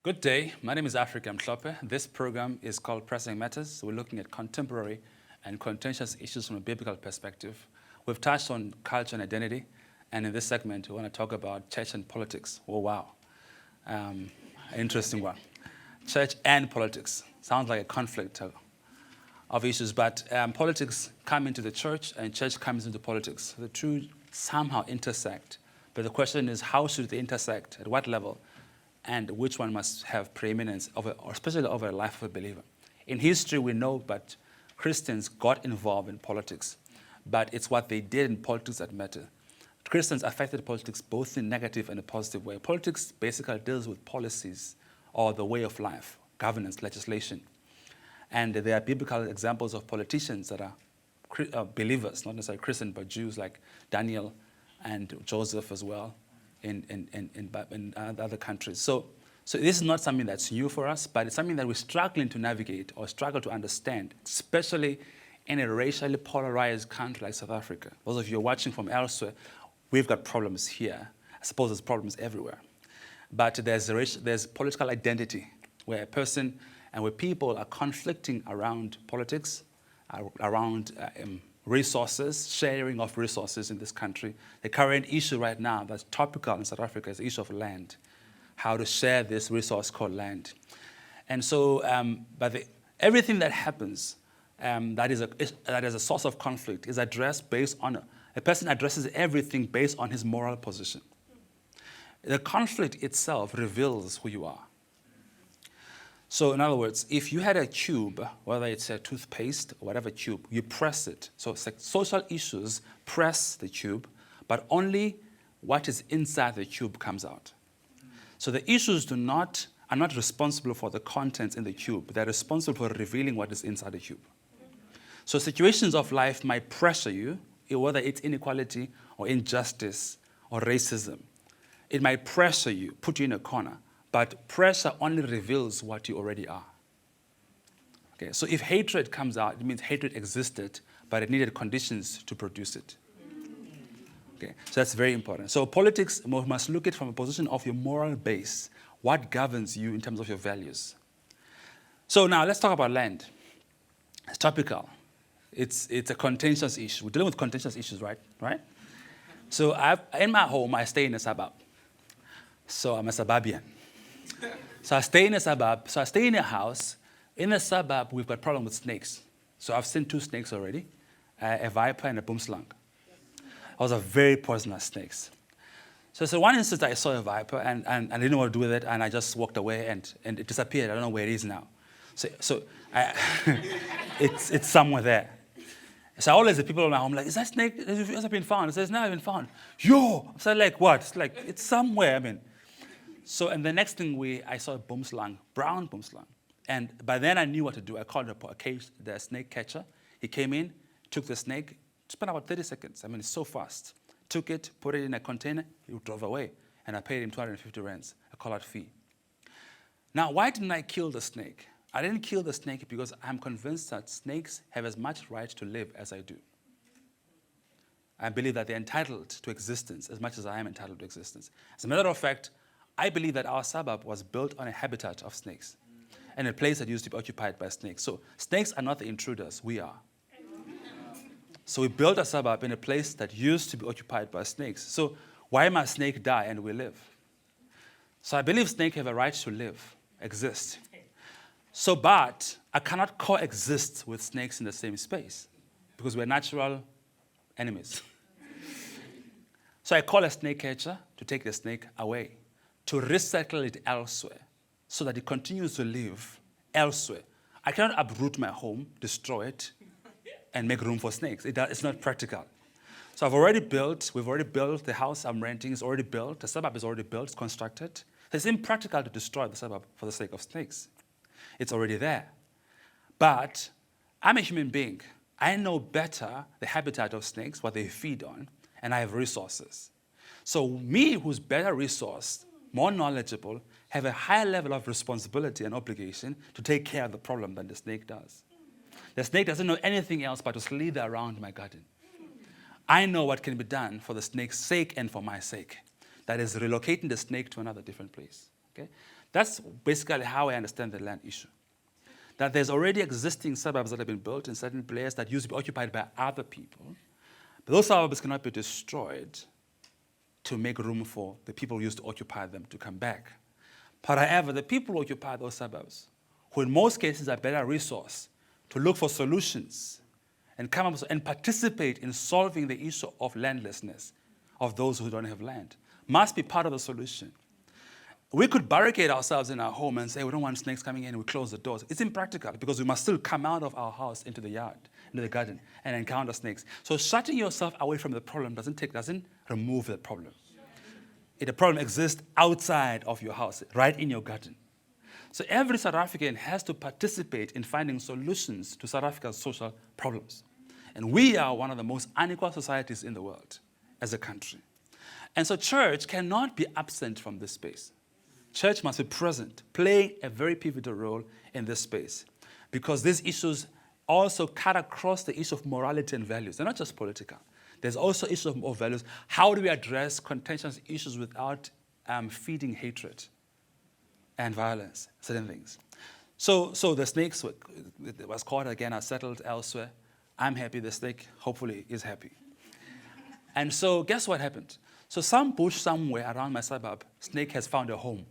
Good day. My name is Afrika Mhlophe. This program is called Pressing Matters. We're looking at contemporary and contentious issues from a biblical perspective. We've touched on culture and identity, and in this segment, we want to talk about church and politics. Oh, wow. Interesting one. Church and politics. Sounds like a conflict of issues, but politics come into the church and church comes into politics. The two somehow intersect, but the question is, how should they intersect? At what level? And which one must have preeminence, especially over the life of a believer. In history, we know that Christians got involved in politics, but it's what they did in politics that matter. Christians affected politics both in a negative and a positive way. Politics basically deals with policies or the way of life, governance, legislation. And there are biblical examples of politicians that are believers, not necessarily Christian, but Jews like Daniel and Joseph as well in other countries. So this is not something that's new for us, but it's something that we're struggling to navigate or struggle to understand, especially in a racially polarized country like South Africa. Those of you watching from elsewhere, we've got problems here. I suppose there's problems everywhere. But there's political identity where a person and where people are conflicting around politics, around resources, sharing of resources in this country. The current issue right now that's topical in South Africa is the issue of land, how to share this resource called land. And so everything that happens that is a source of conflict is addressed based on, a person addresses everything based on his moral position. The conflict itself reveals who you are. So in other words, if you had a tube, whether it's a toothpaste or whatever tube, you press it. So social issues press the tube, but only what is inside the tube comes out. So the issues are not responsible for the contents in the tube. They're responsible for revealing what is inside the tube. So situations of life might pressure you, whether it's inequality or injustice or racism. It might pressure you, put you in a corner. But pressure only reveals what you already are. Okay, so if hatred comes out, it means hatred existed, but it needed conditions to produce it. Okay, so that's very important. So politics, we must look at it from a position of your moral base. What governs you in terms of your values? So now let's talk about land. It's topical. It's a contentious issue. We're dealing with contentious issues, right? So in my home, I stay in a suburb. So I'm a suburban. So I stay in a suburb. So I stay in a house. In a suburb, we've got a problem with snakes. So I've seen 2 snakes already, a viper and a boomslang. Those are very poisonous snakes. So one instance I saw a viper and I didn't know what to do with it, and I just walked away and it disappeared. I don't know where it is now. It's somewhere there. So always the people in my home like, is that snake, has it been found? I said, it's never been found. Yo! So like, what? It's like, it's somewhere, So, and the next thing I saw a boomslang, brown boomslang. And by then I knew what to do. I called the snake catcher. He came in, took the snake, spent about 30 seconds. It's so fast. Took it, put it in a container, he drove away. And I paid him 250 rands, a call-out fee. Now, why didn't I kill the snake? I didn't kill the snake because I'm convinced that snakes have as much right to live as I do. I believe that they're entitled to existence as much as I am entitled to existence. As a matter of fact, I believe that our suburb was built on a habitat of snakes and a place that used to be occupied by snakes. So snakes are not the intruders, we are. So we built a suburb in a place that used to be occupied by snakes. So why must snake die and we live? So I believe snakes have a right to live, exist. So, but I cannot coexist with snakes in the same space because we're natural enemies. So I call a snake catcher to take the snake away, to recycle it elsewhere so that it continues to live elsewhere. I cannot uproot my home, destroy it, and make room for snakes. It's not practical. So we've already built the house I'm renting is already built, the suburb is already built, it's constructed. It's impractical to destroy the suburb for the sake of snakes. It's already there. But I'm a human being. I know better the habitat of snakes, what they feed on, and I have resources. So me, who's better resourced, more knowledgeable, have a higher level of responsibility and obligation to take care of the problem than the snake does. The snake doesn't know anything else but to slither around my garden. I know what can be done for the snake's sake and for my sake. That is relocating the snake to another different place. Okay? That's basically how I understand the land issue. That there's already existing suburbs that have been built in certain places that used to be occupied by other people. But those suburbs cannot be destroyed to make room for the people who used to occupy them to come back. But however, the people who occupy those suburbs, who in most cases are better resourced to look for solutions and come up and participate in solving the issue of landlessness of those who don't have land, must be part of the solution. We could barricade ourselves in our home and say we don't want snakes coming in and we close the doors. It's impractical because we must still come out of our house into the yard, into the garden, and encounter snakes. So shutting yourself away from the problem doesn't remove the problem. The problem exists outside of your house, right in your garden. So every South African has to participate in finding solutions to South Africa's social problems. And we are one of the most unequal societies in the world as a country. And so church cannot be absent from this space. Church must be present, playing a very pivotal role in this space, because these issues also cut across the issue of morality and values. They're not just political. There's also issues of values. How do we address contentious issues without feeding hatred and violence, certain things? So the snakes was caught again, are settled elsewhere. I'm happy. The snake, hopefully, is happy. And so guess what happened? So some bush somewhere around my suburb, snake has found a home.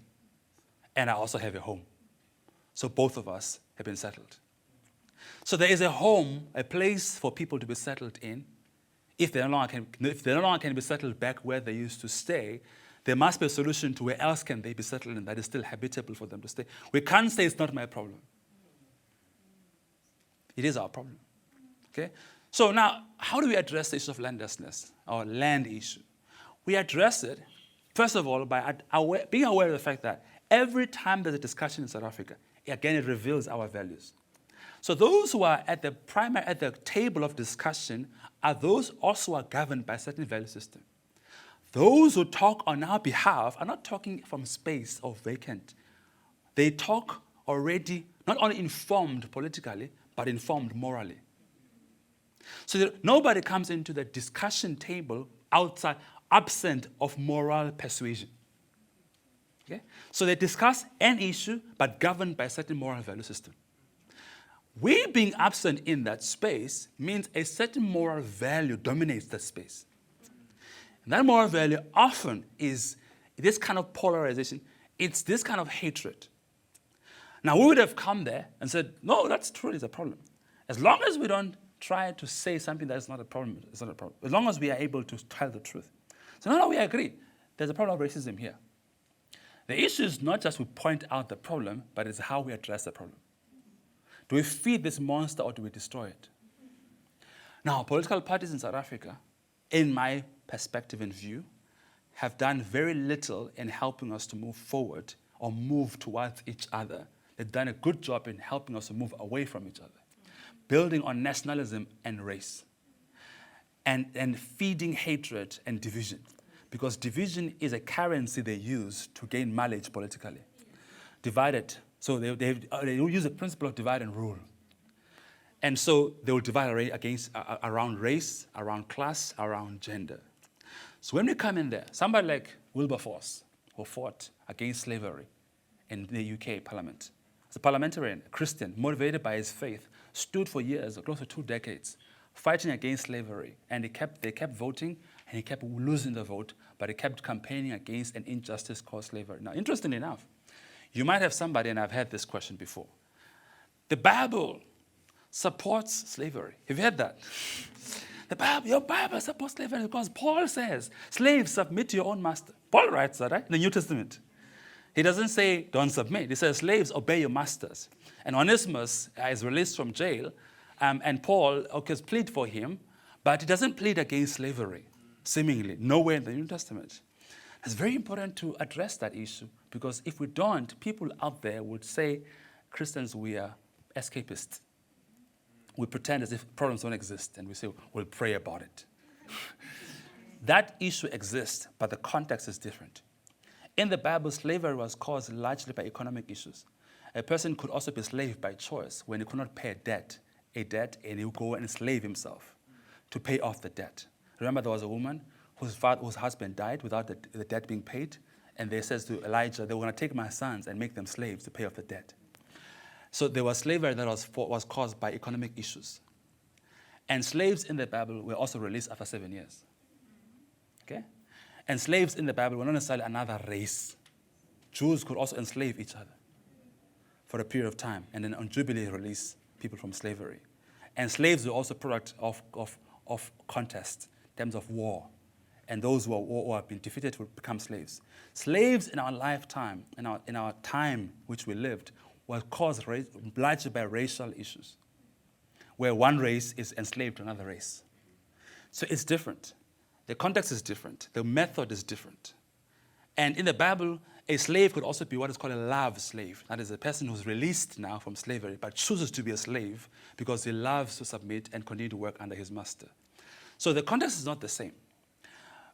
And I also have a home. So both of us have been settled. So there is a home, a place for people to be settled in. If they no longer can be settled back where they used to stay, there must be a solution to where else can they be settled in that is still habitable for them to stay. We can't say it's not my problem. It is our problem. Okay? So now, how do we address the issue of landlessness, or land issue? We address it, first of all, by being aware of the fact that every time there's a discussion in South Africa, again, it reveals our values. So those who are at the table of discussion are those also are governed by a certain value system. Those who talk on our behalf are not talking from space or vacant. They talk already not only informed politically, but informed morally. So that nobody comes into the discussion table absent of moral persuasion. Okay? So they discuss an issue, but governed by a certain moral value system. We being absent in that space means a certain moral value dominates that space. And that moral value often is this kind of polarization. It's this kind of hatred. Now, we would have come there and said, no, that's truly the problem. As long as we don't try to say something that is not a problem, it's not a problem. As long as we are able to tell the truth. So no, we agree. There's a problem of racism here. The issue is not just we point out the problem, but it's how we address the problem. Do we feed this monster or do we destroy it? Now, political parties in South Africa, in my perspective and view, have done very little in helping us to move forward or move towards each other. They've done a good job in helping us to move away from each other, building on nationalism and race, and feeding hatred and division, because division is a currency they use to gain mileage politically. Divided. So they use the principle of divide and rule. And so they will divide around race, around class, around gender. So when we come in there, somebody like Wilberforce, who fought against slavery in the UK Parliament, as a parliamentarian, a Christian, motivated by his faith, stood for years, close to 2 decades, fighting against slavery. And they kept voting, and he kept losing the vote, but he kept campaigning against an injustice called slavery. Now, interestingly enough, you might have somebody, and I've had this question before. The Bible supports slavery. Have you heard that? Your Bible supports slavery because Paul says, slaves, submit to your own master. Paul writes that, right? In the New Testament. He doesn't say, don't submit. He says, slaves, obey your masters. And Onesimus is released from jail, and Paul plead for him, but he doesn't plead against slavery, seemingly, nowhere in the New Testament. It's very important to address that issue, because if we don't, people out there would say, Christians, we are escapists. We pretend as if problems don't exist, and we say, we'll pray about it. That issue exists, but the context is different. In the Bible, slavery was caused largely by economic issues. A person could also be enslaved by choice when he could not pay a debt, and he would go and enslave himself to pay off the debt. Remember, there was a woman whose husband died without the debt being paid, And they says to Elijah, they were going to take my sons and make them slaves to pay off the debt. So there was slavery that was caused by economic issues. And slaves in the Bible were also released after 7 years. Okay? And slaves in the Bible were not necessarily another race. Jews could also enslave each other for a period of time, and then on Jubilee release people from slavery. And slaves were also a product of contest, in terms of war. And those who have been defeated would become slaves. Slaves in our lifetime, in our time which we lived, was caused largely by racial issues, where one race is enslaved to another race. So it's different. The context is different. The method is different. And in the Bible, a slave could also be what is called a love slave. That is a person who's released now from slavery, but chooses to be a slave because he loves to submit and continue to work under his master. So the context is not the same.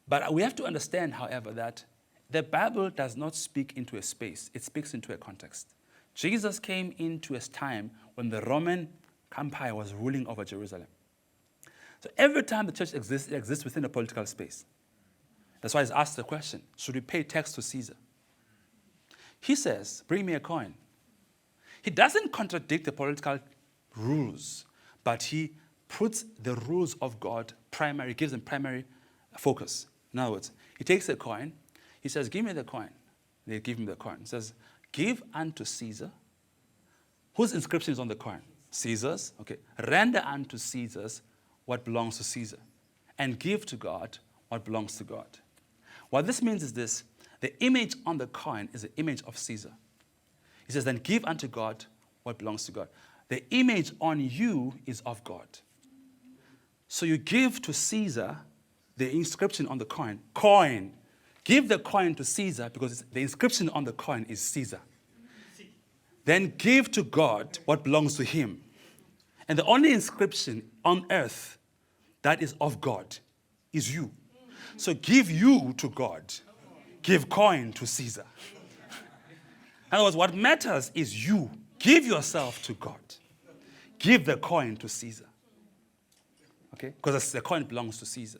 But we have to understand, however, that the Bible does not speak into a space. It speaks into a context. Jesus came into a time when the Roman Empire was ruling over Jerusalem. So every time the church exists, it exists within a political space. That's why he's asked the question, should we pay tax to Caesar? He says, bring me a coin. He doesn't contradict the political rules, but he puts the rules of God primary, gives them primary focus. In other words, he takes a coin, he says, give me the coin. They give him the coin. He says, give unto Caesar. Whose inscription is on the coin? Caesar's. Okay. Render unto Caesar's what belongs to Caesar, and give to God what belongs to God. What this means is this: the image on the coin is the image of Caesar. He says, then give unto God what belongs to God. The image on you is of God. So you give to Caesar the inscription on the coin. Coin. Give the coin to Caesar because the inscription on the coin is Caesar. Then give to God what belongs to him. And the only inscription on earth that is of God is you. So give you to God. Give coin to Caesar. In other words, what matters is you. Give yourself to God. Give the coin to Caesar. Okay? Because the coin belongs to Caesar.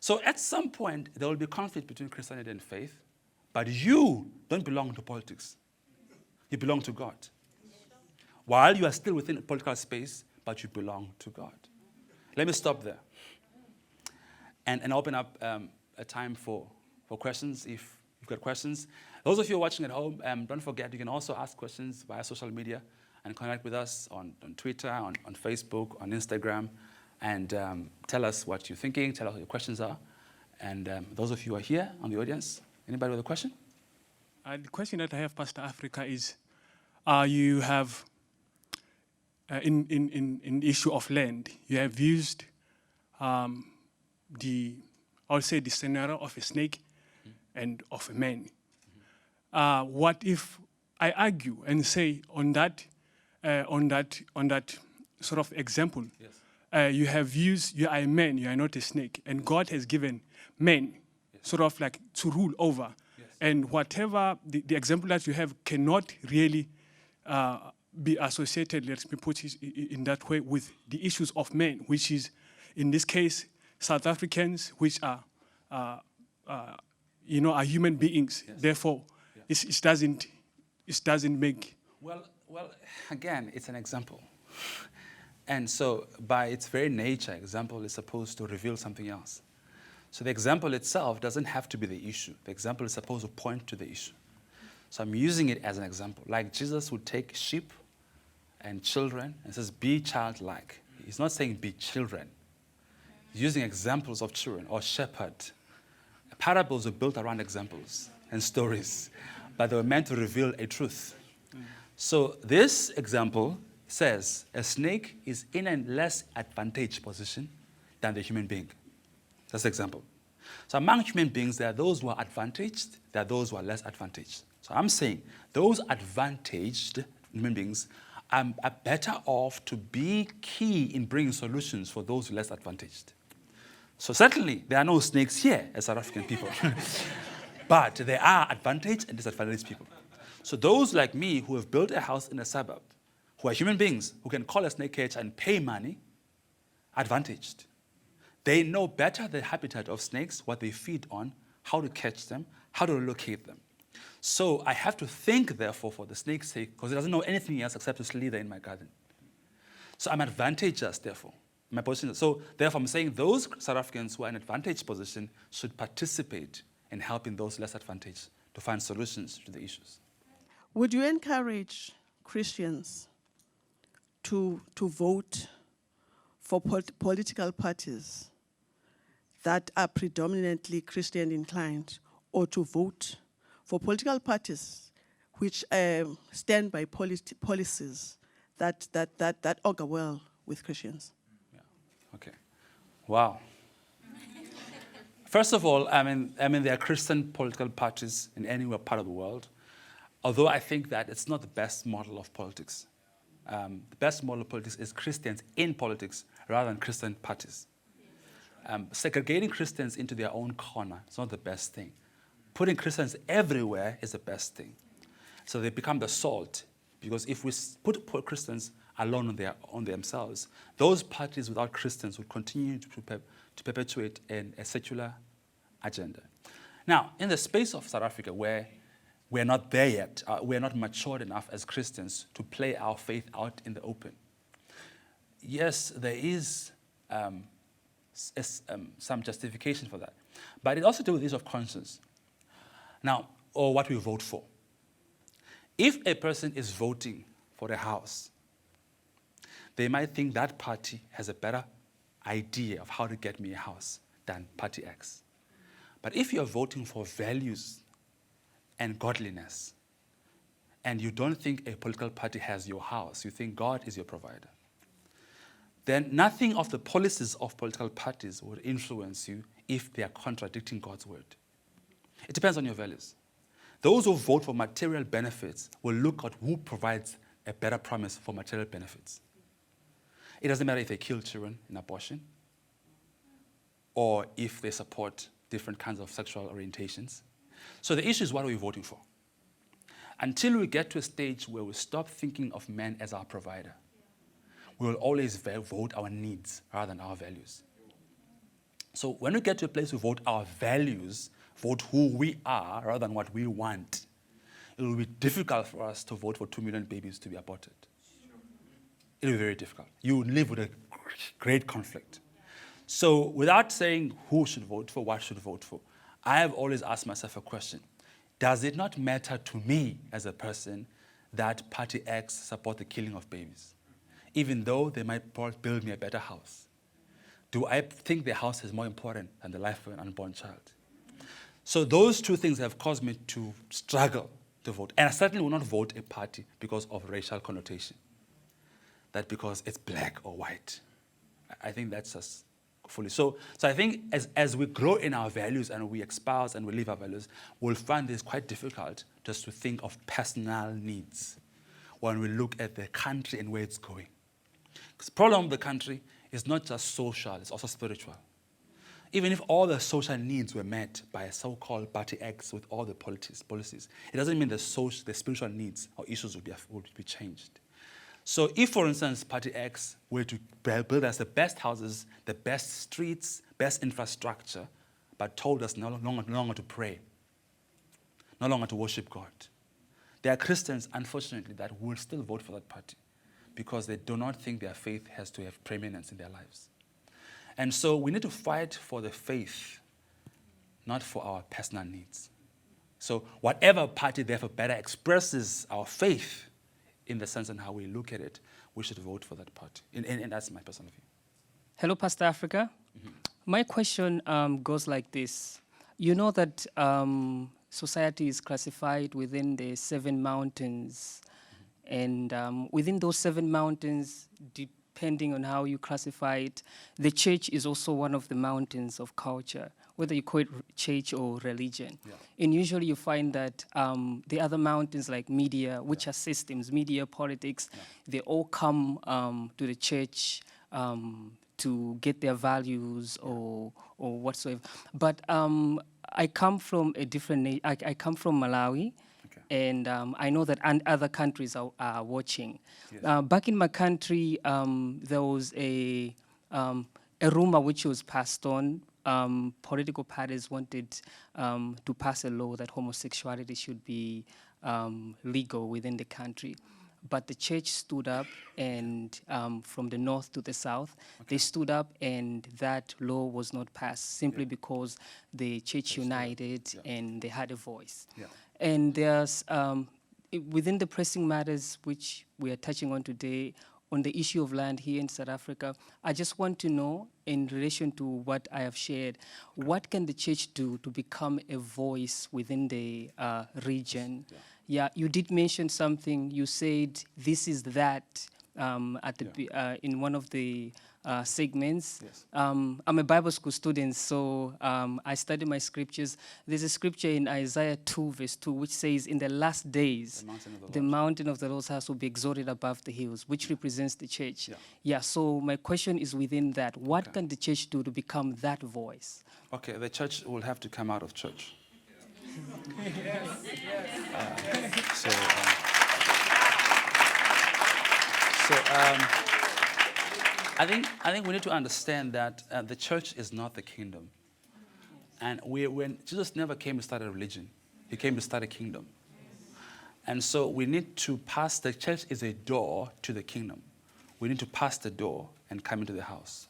So at some point, there will be conflict between Christianity and faith, but you don't belong to politics. You belong to God. While you are still within a political space, but you belong to God. Let me stop there and open up a time for questions if you've got questions. Those of you watching at home, don't forget you can also ask questions via social media and connect with us on Twitter, on Facebook, on Instagram, and tell us what you're thinking, tell us what your questions are. And those of you who are here on the audience, anybody with a question? The question that I have, Pastor Afrika, is you have, in the issue of land, you have used I would say the scenario of a snake and of a man. What if I argue and say on that sort of example, yes. You have used, you are a man, you are not a snake, and God has given men yes. sort of like to rule over. Yes. And whatever the example that you have cannot really be associated, let me put it in that way, with the issues of men, which is, in this case, South Africans, which are human beings. Yes. Therefore, yes. it doesn't make. Well, again, it's an example. And so by its very nature, example is supposed to reveal something else. So the example itself doesn't have to be the issue. The example is supposed to point to the issue. So I'm using it as an example. Like Jesus would take sheep and children and says, be childlike. He's not saying be children. He's using examples of children or shepherd. Parables are built around examples and stories, but they were meant to reveal a truth. So this example says a snake is in a less advantaged position than the human being. That's the example. So among human beings, there are those who are advantaged, there are those who are less advantaged. So I'm saying those advantaged human beings are better off to be key in bringing solutions for those less advantaged. So certainly, there are no snakes here as South African people. But there are advantaged and disadvantaged people. So those like me who have built a house in a suburb, who are human beings, who can call a snake catcher and pay money, advantaged. They know better the habitat of snakes, what they feed on, how to catch them, How to locate them? So I have to think, therefore, for the snake's sake, because it doesn't know anything else except to slither in my garden. So I'm advantageous, therefore. My position. So therefore, I'm saying those South Africans who are in advantage position should participate in helping those less advantaged to find solutions to the issues. Would you encourage Christians to vote for political parties that are predominantly Christian inclined, or to vote for political parties which stand by policies that augur well with Christians? Yeah. Okay. Wow. First of all, I mean, there are Christian political parties in any part of the world, although I think that it's not the best model of politics. The best model of politics is Christians in politics rather than Christian parties. Segregating Christians into their own corner is not the best thing. Putting Christians everywhere is the best thing. So they become the salt, because if we put Christians alone on themselves, those parties without Christians would continue to perpetuate a secular agenda. Now, in the space of South Africa, where we're not there yet, we're not matured enough as Christians to play our faith out in the open. Yes, there is some justification for that. But it also deals with issues of conscience. Now, or what we vote for. If a person is voting for a house, they might think that party has a better idea of how to get me a house than party X. But if you're voting for values and godliness, and you don't think a political party has your house, you think God is your provider, then nothing of the policies of political parties would influence you if they are contradicting God's word. It depends on your values. Those who vote for material benefits will look at who provides a better promise for material benefits. It doesn't matter if they kill children in abortion or if they support different kinds of sexual orientations. So the issue is, what are we voting for? Until we get to a stage where we stop thinking of man as our provider, we will always vote our needs rather than our values. So when we get to a place we vote our values, vote who we are rather than what we want, it will be difficult for us to vote for 2 million babies to be aborted. It will be very difficult. You will live with a great conflict. So without saying who should vote for, what should vote for, I have always asked myself a question. Does it not matter to me as a person that Party X support the killing of babies, even though they might build me a better house? Do I think their house is more important than the life of an unborn child? So those two things have caused me to struggle to vote. And I certainly will not vote a party because of racial connotation, that because it's black or white. I think that's just fully. So I think as we grow in our values and we espouse and we live our values, we'll find this quite difficult just to think of personal needs when we look at the country and where it's going. Because the problem of the country is not just social, it's also spiritual. Even if all the social needs were met by a so-called Party X with all the policies, it doesn't mean the spiritual needs or issues would be changed. So if, for instance, Party X were to build us the best houses, the best streets, best infrastructure, but told us no longer to pray, no longer to worship God, there are Christians, unfortunately, that will still vote for that party because they do not think their faith has to have preeminence in their lives. And so we need to fight for the faith, not for our personal needs. So whatever party, therefore, better expresses our faith in the sense and how we look at it, we should vote for that party. And that's my personal view. Hello, Pastor Afrika. Mm-hmm. My question goes like this. You know that society is classified within the 7 mountains. Mm-hmm. And within those 7 mountains, depending on how you classify it, the church is also one of the mountains of culture, whether you call it church or religion. Yeah. And usually you find that the other mountains like media, which are systems, media, politics, they all come to the church to get their values or whatsoever. But I come from a different, I come from Malawi. And I know that other countries are watching. Yes. Back in my country, there was a rumor which was passed on political parties wanted to pass a law that homosexuality should be legal within the country. But the church stood up, and from the north to the south, they stood up, and that law was not passed simply because the church united and they had a voice. And there's, within the pressing matters which we are touching on today, on the issue of land here in South Africa, I just want to know, in relation to what I have shared, what can the church do to become a voice within the region? Yeah, you did mention something. You said this is that at the in one of the segments. I'm a Bible school student, so I study my scriptures. There's a scripture in Isaiah 2, verse 2, which says, in the last days, the mountain of the Lord's house will be exalted above the hills, which represents the church. So my question is within that. What can the church do to become that voice? Okay, the church will have to come out of church. I think we need to understand that the church is not the kingdom. And when Jesus never came to start a religion, he came to start a kingdom. And so we need to pass, the church is a door to the kingdom. We need to pass the door and come into the house.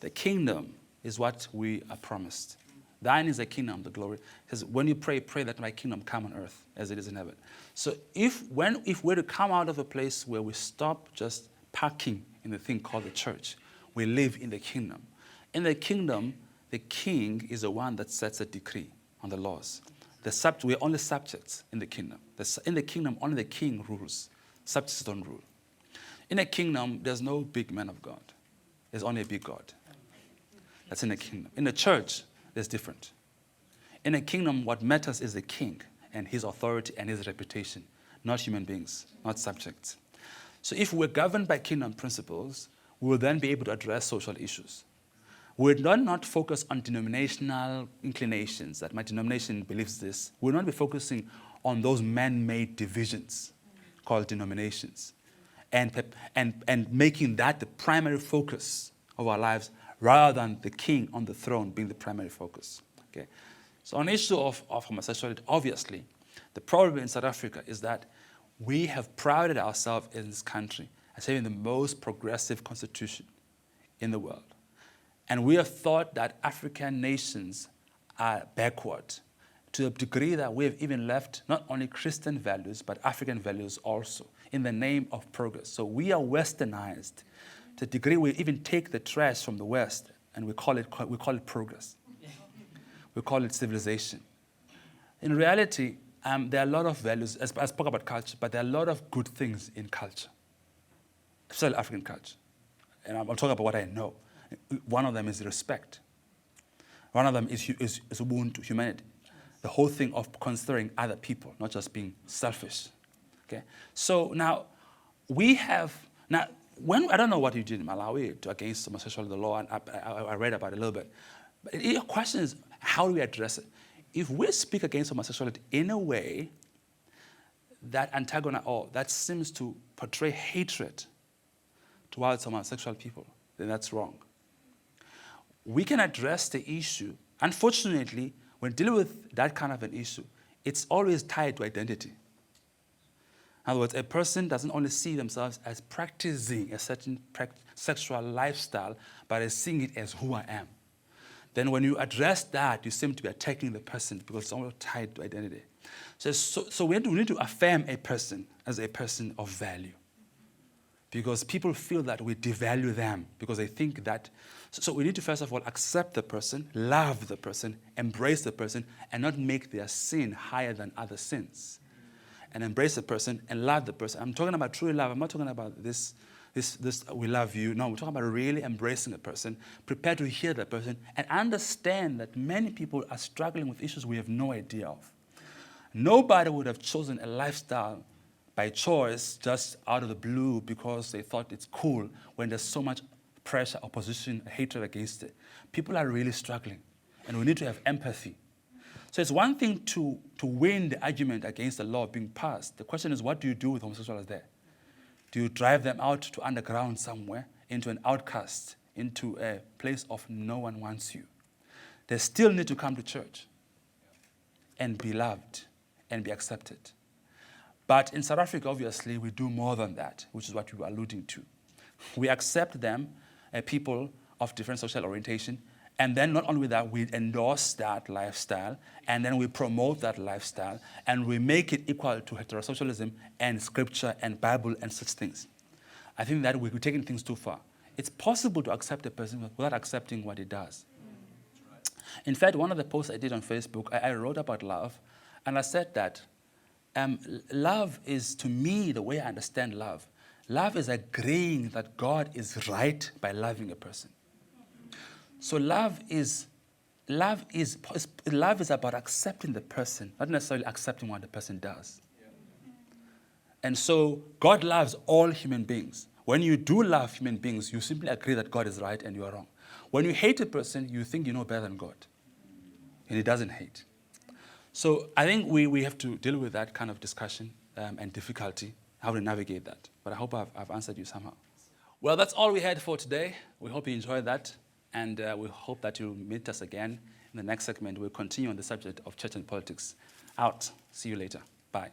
The kingdom is what we are promised. Thine is the kingdom, the glory. Because when you pray, pray that my kingdom come on earth as it is in heaven. So if we're to come out of a place where we stop just parking in the thing called the church, we live in the kingdom. In the kingdom, the king is the one that sets a decree on the laws. We're only subjects in the kingdom. In the kingdom, only the king rules. Subjects don't rule. In a kingdom, there's no big man of God. There's only a big God. That's in the kingdom. In the church, there's different. In a kingdom, what matters is the king and his authority and his reputation, not human beings, not subjects. So if we're governed by kingdom principles, we will then be able to address social issues. We will not focus on denominational inclinations, that my denomination believes this. We will not be focusing on those man-made divisions called denominations and making that the primary focus of our lives rather than the king on the throne being the primary focus. Okay? So on the issue of homosexuality, obviously, the problem in South Africa is that we have prided ourselves in this country as having the most progressive constitution in the world. And we have thought that African nations are backward to the degree that we have even left not only Christian values, but African values also in the name of progress. So we are westernized to the degree we even take the trash from the West and we call it progress. We call it civilization. In reality, there are a lot of values, as I spoke about culture, but there are a lot of good things in culture, especially African culture. And I'm talking about what I know. One of them is respect. One of them is Ubuntu, humanity. The whole thing of considering other people, not just being selfish. Okay? So now, I don't know what you did in Malawi against homosexuality, the law, and I read about it a little bit. But the question is, how do we address it? If we speak against homosexuality in a way that that seems to portray hatred towards homosexual people, then that's wrong. We can address the issue. Unfortunately, when dealing with that kind of an issue, it's always tied to identity. In other words, a person doesn't only see themselves as practicing a certain sexual lifestyle, but as seeing it as who I am. Then when you address that, you seem to be attacking the person because it's all tied to identity. So we need to affirm a person as a person of value. Because people feel that we devalue them because they think that. So we need to first of all accept the person, love the person, embrace the person, and not make their sin higher than other sins. And embrace the person and love the person. I'm talking about true love. I'm not talking about this we love you. No, we're talking about really embracing a person, prepared to hear the person, and understand that many people are struggling with issues we have no idea of. Nobody would have chosen a lifestyle by choice just out of the blue because they thought it's cool when there's so much pressure, opposition, hatred against it. People are really struggling, and we need to have empathy. So it's one thing to win the argument against the law being passed. The question is, what do you do with homosexuals there? Do you drive them out to underground somewhere, into an outcast, into a place of no one wants you? they still need to come to church and be loved and be accepted. But in South Africa, obviously, we do more than that, which is what you were alluding to. We accept them, people of different social orientation, and then not only that, we endorse that lifestyle, and then we promote that lifestyle, and we make it equal to heterosocialism and scripture and Bible and such things. I think that we're taking things too far. It's possible to accept a person without accepting what he does. In fact, one of the posts I did on Facebook, I wrote about love, and I said that love is, to me, the way I understand love. Love is agreeing that God is right by loving a person. So love is about accepting the person, not necessarily accepting what the person does. And so God loves all human beings. When you do love human beings, you simply agree that God is right and you are wrong. When you hate a person, you think you know better than God. And he doesn't hate. So I think we have to deal with that kind of discussion and difficulty, how to navigate that. But I hope I've answered you somehow. Well, that's all we had for today. We hope you enjoyed that. And we hope that you'll meet us again in the next segment. We'll continue on the subject of church and politics. Out. See you later. Bye.